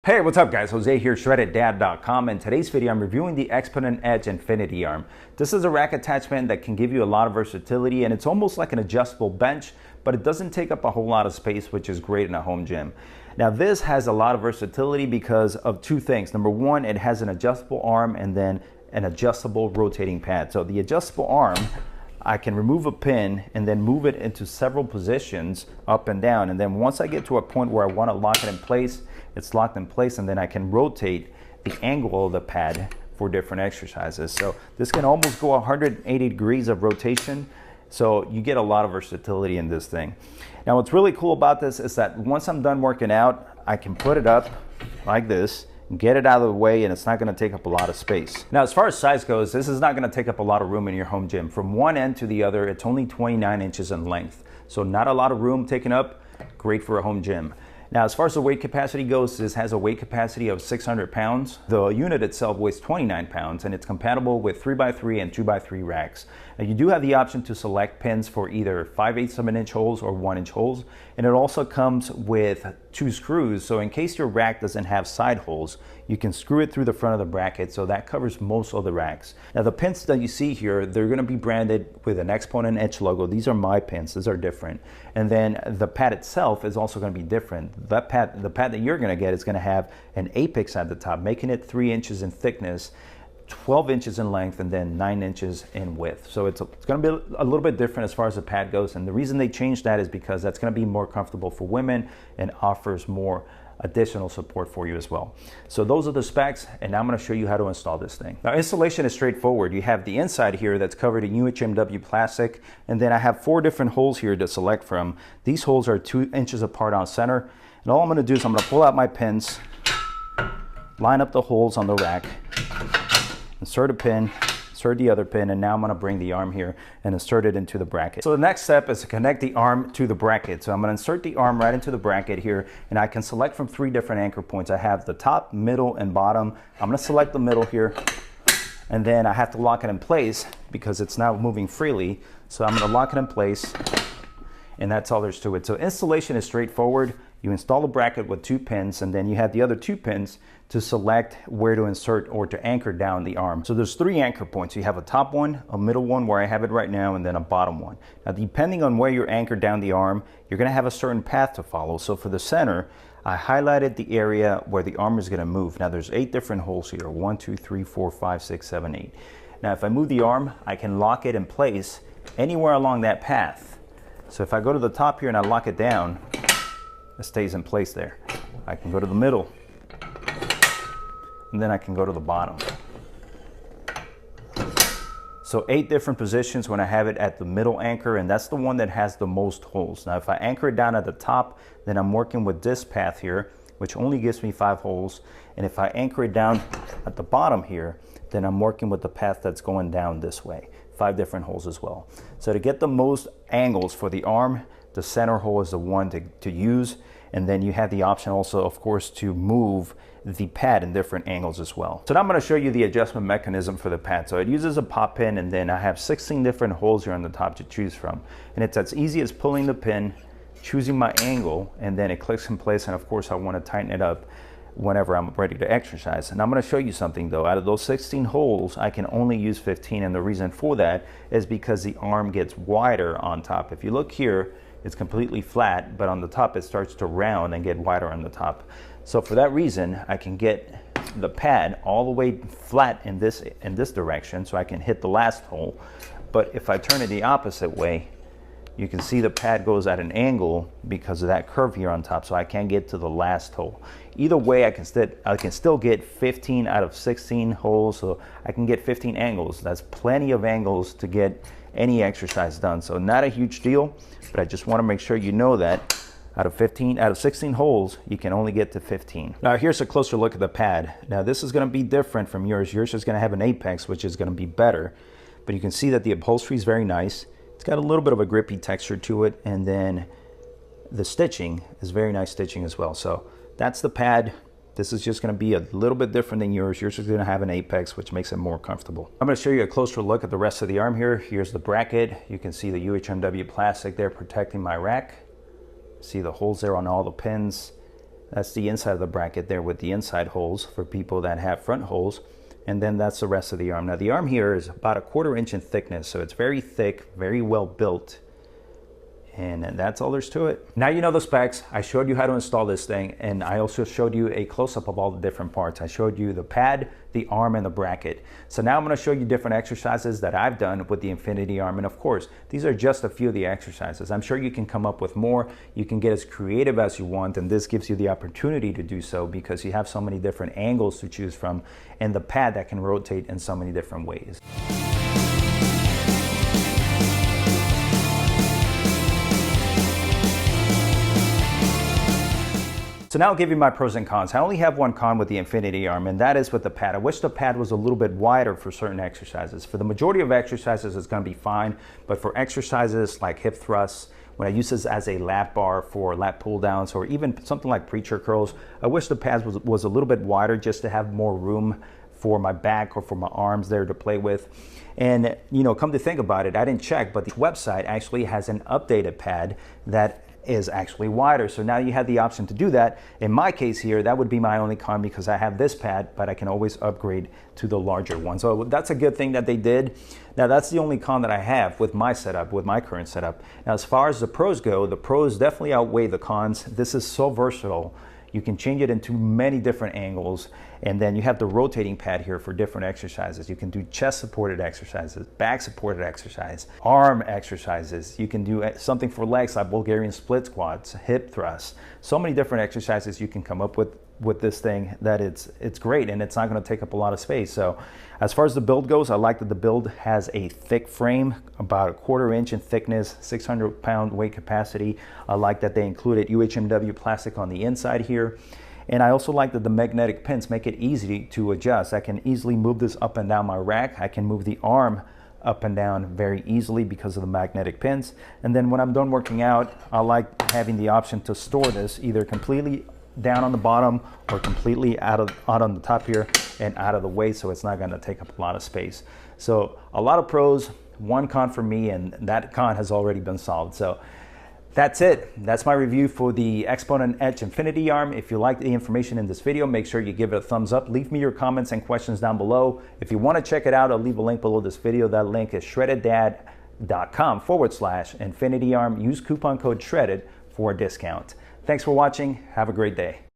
Hey, what's up guys? Jose here, shredded.dad.com. In today's video, I'm reviewing the Exponent Edge Infinity Arm. This is a rack attachment that can give you a lot of versatility, and it's almost like an adjustable bench, but it doesn't take up a whole lot of space, which is great in a home gym. Now, this has a lot of versatility because of two things. Number one, it has an adjustable arm and then an adjustable rotating pad. So the adjustable arm, I can remove a pin and then move it into several positions up and down. And then once I get to a point where I want to lock it in place, it's locked in place, and then I can rotate the angle of the pad for different exercises. So this can almost go 180 degrees of rotation. So you get a lot of versatility in this thing. Now what's really cool about this is that once I'm done working out, I can put it up like this, get it out of the way, and it's not going to take up a lot of space. Now, as far as size goes, this is not going to take up a lot of room in your home gym. From one end to the other, it's only 29 inches in length. So not a lot of room taken up, great for a home gym. Now, as far as the weight capacity goes, this has a weight capacity of 600 pounds. The unit itself weighs 29 pounds, and it's compatible with 3x3 and 2x3 racks. Now, you do have the option to select pins for either 5/8 of an inch holes or 1-inch holes, and it also comes with 2 screws. So in case your rack doesn't have side holes, you can screw it through the front of the bracket, so that covers most of the racks. Now, the pins that you see here, they're going to be branded with an Exponent Edge logo. These are my pins. These are different. And then the pad itself is also going to be different. The pad that you're going to get is going to have an apex at the top, making it 3 inches in thickness, 12 inches in length, and then 9 inches in width. So it's going to be a little bit different as far as the pad goes. And the reason they changed that is because that's going to be more comfortable for women and offers more additional support for you as well. So those are the specs, and now I'm going to show you how to install this thing. Now, installation is straightforward. You have the inside here that's covered in UHMW plastic, and then I have 4 different holes here to select from. These holes are 2 inches apart on center, and all I'm going to do is I'm going to pull out my pins, line up the holes on the rack, insert a pin, insert the other pin, and now I'm going to bring the arm here and insert it into the bracket. So the next step is to connect the arm to the bracket. So I'm going to insert the arm right into the bracket here, and I can select from 3 different anchor points. I have the top, middle, and bottom. I'm going to select the middle here, and then I have to lock it in place because it's now moving freely. So I'm going to lock it in place, and that's all there's to it. So installation is straightforward. You install the bracket with 2 pins, and then you have the other 2 pins to select where to insert or to anchor down the arm. So there's 3 anchor points. You have a top one, a middle one where I have it right now, and then a bottom one. Now, depending on where you're anchored down the arm, you're gonna have a certain path to follow. So for the center, I highlighted the area where the arm is gonna move. Now there's 8 different holes here, 1, 2, 3, 4, 5, 6, 7, 8. Now if I move the arm, I can lock it in place anywhere along that path. So if I go to the top here and I lock it down, it stays in place there. I can go to the middle, and then I can go to the bottom. So 8 different positions when I have it at the middle anchor, and that's the one that has the most holes. Now if I anchor it down at the top, then I'm working with this path here, which only gives me 5 holes. And if I anchor it down at the bottom here, then I'm working with the path that's going down this way. 5 different holes as well. So to get the most angles for the arm, the center hole is the one to use. And then you have the option also, of course, to move the pad in different angles as well. So now I'm going to show you the adjustment mechanism for the pad. So it uses a pop pin, and then I have 16 different holes here on the top to choose from. And it's as easy as pulling the pin, choosing my angle, and then it clicks in place. And of course, I want to tighten it up whenever I'm ready to exercise. And I'm going to show you something though. Out of those 16 holes, I can only use 15. And the reason for that is because the arm gets wider on top. If you look here, it's completely flat, but on the top it starts to round and get wider on the top. So for that reason, I can get the pad all the way flat in this direction, so I can hit the last hole. But if I turn it the opposite way, you can see the pad goes at an angle because of that curve here on top, so I can't get to the last hole. Either way, I can still get 15 out of 16 holes, so I can get 15 angles. That's plenty of angles to get any exercise done. So not a huge deal, but I just want to make sure you know that out of 16 holes, you can only get to 15. Now here's a closer look at the pad. Now this is going to be different from yours. Yours is going to have an apex, which is going to be better, but you can see that the upholstery is very nice. It's got a little bit of a grippy texture to it, and then the stitching is very nice stitching as well. So that's the pad. This is just going to be a little bit different than yours. Yours is going to have an apex, which makes it more comfortable. I'm going to show you a closer look at the rest of the arm here. Here's the bracket. You can see the UHMW plastic there protecting my rack. See the holes there on all the pins. That's the inside of the bracket there with the inside holes for people that have front holes. And then that's the rest of the arm. Now the arm here is about 1/4 inch in thickness, so it's very thick, very well built. And that's all there's to it. Now you know the specs. I showed you how to install this thing, and I also showed you a close-up of all the different parts. I showed you the pad, the arm, and the bracket. So now I'm going to show you different exercises that I've done with the Infinity Arm. And of course, these are just a few of the exercises. I'm sure you can come up with more. You can get as creative as you want, and this gives you the opportunity to do so because you have so many different angles to choose from, and the pad that can rotate in so many different ways. So now I'll give you my pros and cons. I only have one con with the Infinity Arm, and that is with the pad. I wish the pad was a little bit wider for certain exercises. For the majority of exercises, it's going to be fine, but for exercises like hip thrusts, when I use this as a lap bar for lat pull downs, or even something like preacher curls, I wish the pad was a little bit wider just to have more room for my back or for my arms there to play with. And you know, come to think about it, I didn't check, but the website actually has an updated pad that is actually wider. So now you have the option to do that. In my case here, that would be my only con because I have this pad, but I can always upgrade to the larger one. So that's a good thing that they did. Now that's the only con that I have with my setup, with my current setup. Now as far as the pros go, the pros definitely outweigh the cons. This is so versatile. You can change it into many different angles, and then you have the rotating pad here for different exercises. You can do chest supported exercises, back supported exercise, arm exercises. You can do something for legs like Bulgarian split squats, hip thrusts. So many different exercises you can come up with this thing that it's great, and it's not going to take up a lot of space. So as far as the build goes, I like that the build has a thick frame, about 1/4 inch in thickness, 600-pound weight capacity. I like that they included UHMW plastic on the inside here. And I also like that the magnetic pins make it easy to adjust. I can easily move this up and down my rack. I can move the arm up and down very easily because of the magnetic pins. And then when I'm done working out, I like having the option to store this either completely down on the bottom or completely out on the top here and out of the way, so it's not going to take up a lot of space. So a lot of pros, one con for me, and that con has already been solved. So that's it. That's my review for the Exponent Edge Infinity Arm. If you like the information in this video, make sure you give it a thumbs up. Leave me your comments and questions down below. If you want to check it out, I'll leave a link below this video. That link is shreddeddad.com/Infinity Arm. Use coupon code SHREDDED for a discount. Thanks for watching. Have a great day.